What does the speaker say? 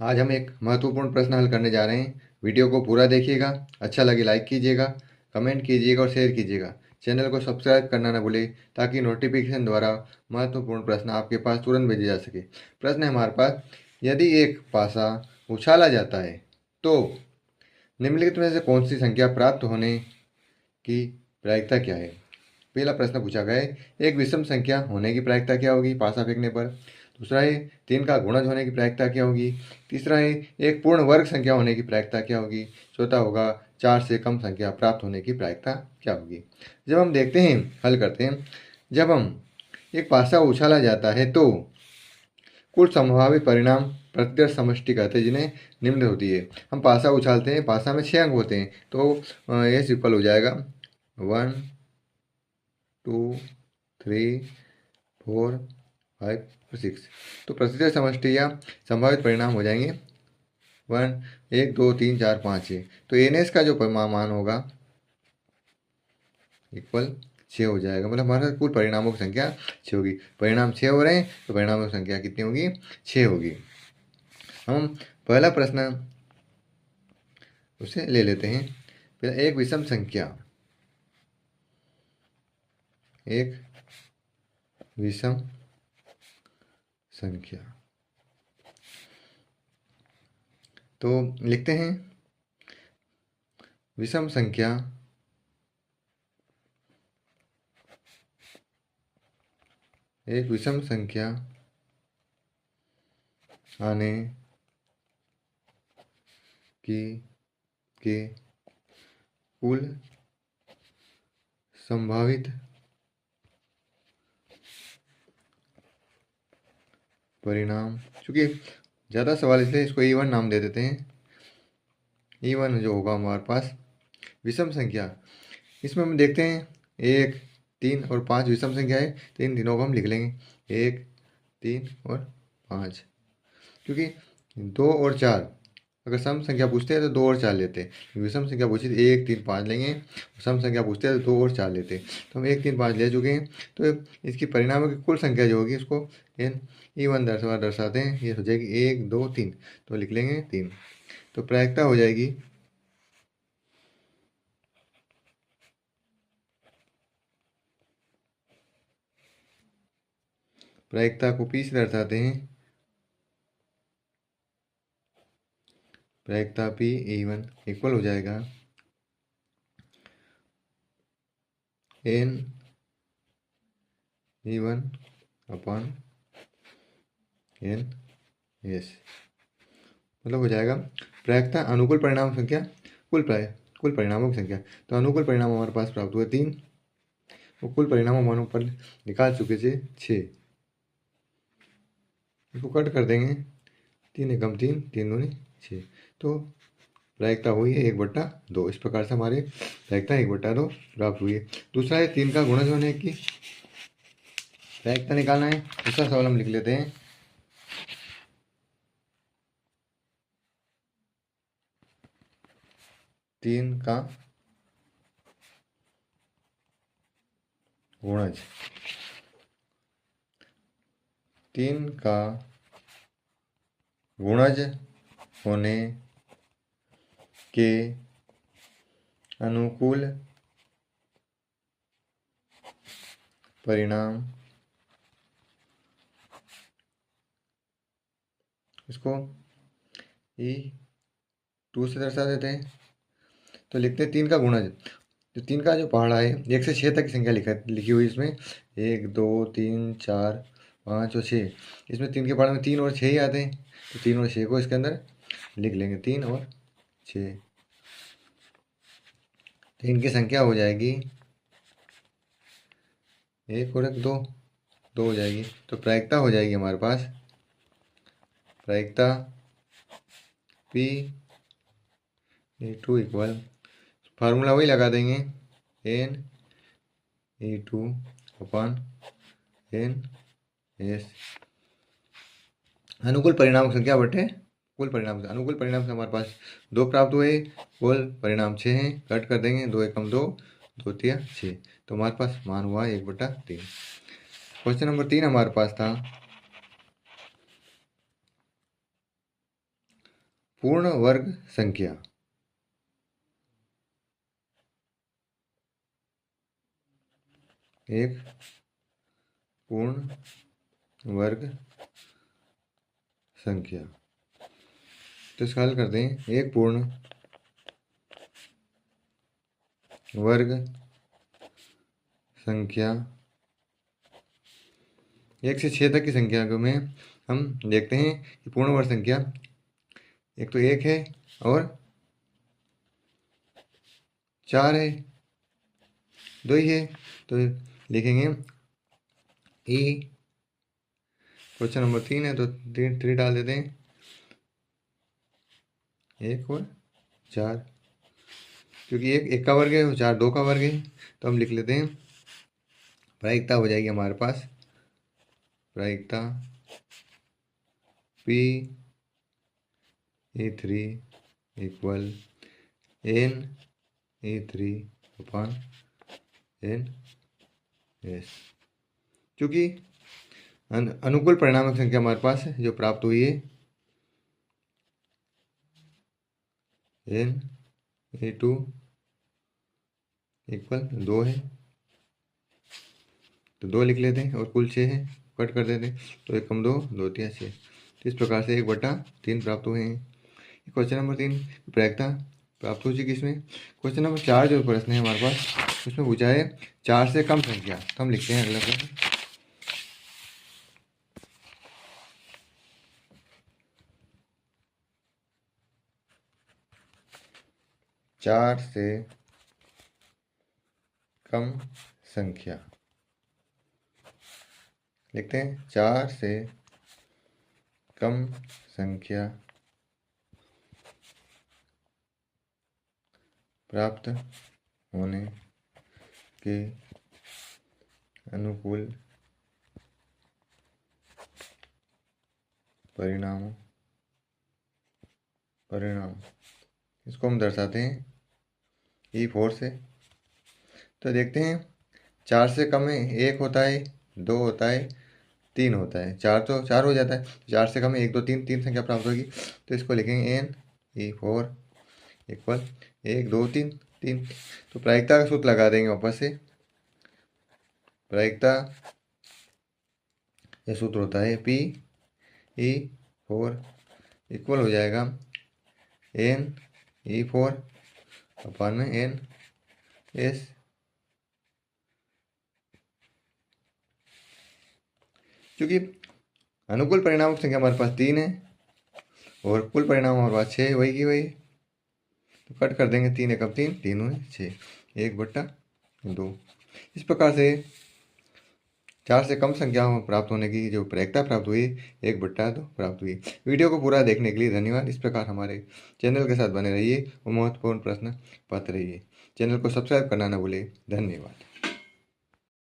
आज हम एक महत्वपूर्ण प्रश्न हल करने जा रहे हैं। वीडियो को पूरा देखिएगा, अच्छा लगे लाइक कीजिएगा, कमेंट कीजिएगा और शेयर कीजिएगा। चैनल को सब्सक्राइब करना न भूलें ताकि नोटिफिकेशन द्वारा महत्वपूर्ण प्रश्न आपके पास तुरंत भेजे जा सके। प्रश्न है हमारे पास, यदि एक पासा उछाला जाता है तो निम्नलिखित में से कौन सी संख्या प्राप्त होने की प्रायिकता क्या है। पहला प्रश्न पूछा गया है, एक विषम संख्या होने की प्रायिकता क्या होगी पासा फेंकने पर। दूसरा है, 3 का गुणज होने की प्रायिकता क्या होगी। तीसरा है, एक पूर्ण वर्ग संख्या होने की प्रायिकता क्या होगी। चौथा होगा, 4 से कम संख्या प्राप्त होने की प्रायिकता क्या होगी। जब हम देखते हैं, हल करते हैं। जब हम एक पासा उछाला जाता है तो कुल संभावित परिणाम प्रत्यक्ष समष्टि कहते हैं, जिन्हें निम्न होती है। हम पासा उछालते हैं, पासा में 6 अंक होते हैं, तो ये सिंपल हो जाएगा 1 2 3 4 5 और 6। तो प्रत्यक्ष समष्टि या संभावित परिणाम हो जाएंगे 1 2 3 4 5 6। तो एनएस का जो मान होगा इक्वल 6 हो जाएगा। मतलब हमारे कुल परिणामों की संख्या 6 होगी। परिणाम 6 हो रहे हैं तो परिणामों की संख्या कितनी होगी, 6 होगी। हम पहला प्रश्न उसे ले लेते हैं। फिर एक विषम संख्या, एक विषम संख्या, तो लिखते हैं विषम संख्या एक विषम संख्या आने की के कुल संभावित परिणाम। चूंकि ज़्यादा सवाल इसलिए इसको E1 नाम दे देते हैं। E1 जो होगा हमारे पास विषम संख्या, इसमें हम देखते हैं 1 3 और 5 विषम संख्या है, तो इन तीनों को हम लिख लेंगे 1 3 और 5। क्योंकि 2 और 4 अगर सम संख्या पूछते हैं तो 2 और 4 लेते हैं। विषम संख्या पूछी तो 1 3 5 लेंगे, सम संख्या पूछते हैं तो 2 और 4 लेते हैं। तो हम 1 3 5 ले चुके हैं। तो इसकी परिणामों की कुल संख्या जो होगी उसको एन E1 दर्शाते हैं। ये हो जाएगी 1 2 3, तो लिख लेंगे 3। तो प्रायिकता हो जाएगी प्रायिकता को P से दर्शाते हैं। प्रायिकता P E1 इक्वल हो जाएगा N E1 upon N S। मतलब हो जाएगा प्रायिकता अनुकूल परिणाम संख्या कुल परिणामों की संख्या। तो अनुकूल परिणाम हमारे पास प्राप्त हुए 3, तो कुल परिणाम हम पर निकाल चुके थे 6। इसको कट कर देंगे, 3 एकम 3 3 दूनी 6। तो प्रायिकता हुई है 1/2। इस प्रकार से हमारी प्रायिकता 1/2 प्राप्त हुई है। दूसरा है 3 का गुणज होने की प्रायिकता निकालना है। दूसरा सवाल हम लिख लेते हैं। तीन का गुणज, 3 का गुणज होने के अनुकूल परिणाम, इसको E2 से दर्शा देते हैं। तो लिखते हैं 3 का गुणज। तो 3 का जो पहाड़ा है 1 से 6 तक की संख्या लिखी हुई इसमें 1 2 3 4 5 और 6। इसमें 3 के पहाड़े में 3 और 6 ही आते हैं, तो 3 और 6 को इसके अंदर लिख लेंगे। 3 और 6, तो इनकी संख्या हो जाएगी 1 और 1 2 2 हो जाएगी। तो प्रायिकता हो जाएगी हमारे पास, प्रायिकता P(E2) इक्वल, फार्मूला वही लगा देंगे N(E2) अपॉन NS। अनुकूल परिणाम संख्या बटे कुल परिणाम से। अनुकूल परिणाम से हमारे पास 2 प्राप्त हुए, कुल परिणाम 6 हैं। कट कर देंगे, 2 एकम 2 2 तिया 6। तो हमारे पास मान हुआ 1/3। क्वेश्चन नंबर 3 हमारे पास था, पूर्ण वर्ग संख्या। एक पूर्ण वर्ग संख्या। तो इसका हल करते हैं। एक पूर्ण वर्ग संख्या, 1 से 6 तक की संख्या को में हम देखते हैं कि पूर्ण वर्ग संख्या एक तो 1 है और 4 है, 2 ही है। तो लिखेंगे क्वेश्चन नंबर 3 है तो 3 डाल देते हैं, 1 और 4, क्योंकि 1 का वर्ग है और 4 2 का वर्ग है। तो हम लिख लेते हैं, प्रायिकता हो जाएगी हमारे पास, प्रायिकता P(E3) इक्वल N(E3)/Ns। क्योंकि अनुकूल परिणामक संख्या हमारे पास जो प्राप्त हुई है N(E2) इक्वल 2 है, तो 2 लिख लेते हैं और कुल 6 है, कट कर देते हैं। तो 1 कम 2, 2 3 6। तो इस प्रकार से 1/3 प्राप्त हुए हैं। क्वेश्चन नंबर 3 प्रायिकता प्राप्त हो चुकी। इसमें क्वेश्चन नंबर 4 जो प्रश्न है हमारे पास, उसमें पूछा है 4 से कम संख्या। तो हम लिखते हैं अगला प्रश्न, 4 से कम संख्या। लिखते हैं 4 से कम संख्या प्राप्त होने के अनुकूल परिणाम इसको हम दर्शाते हैं E4 से। तो देखते हैं 4 से कम है, 1 होता है, 2 होता है, 3 होता है, 4 तो 4 हो जाता है। 4 से कम है 1 2 3, 3 संख्या प्राप्त होगी। तो इसको लिखेंगे N(E4) इक्वल 1 2 3 3। तो प्रायिकता का सूत्र लगा देंगे वापस से। प्रायिकता यह सूत्र होता है P(E4) इक्वल हो जाएगा N(E4)/Ns। क्योंकि अनुकूल परिणाम की संख्या हमारे पास 3 है और कुल परिणाम हमारे पास 6 वही की वही, तो कट कर देंगे। 3 एकम 3, 3 हुए 6, 1/2। इस प्रकार से 4 से कम संख्या प्राप्त होने की जो प्रायिकता प्राप्त हुई 1/2 प्राप्त हुई। वीडियो को पूरा देखने के लिए धन्यवाद। इस प्रकार हमारे चैनल के साथ बने रहिए और महत्वपूर्ण प्रश्न पाते रहिए। चैनल को सब्सक्राइब करना न भूलें। धन्यवाद।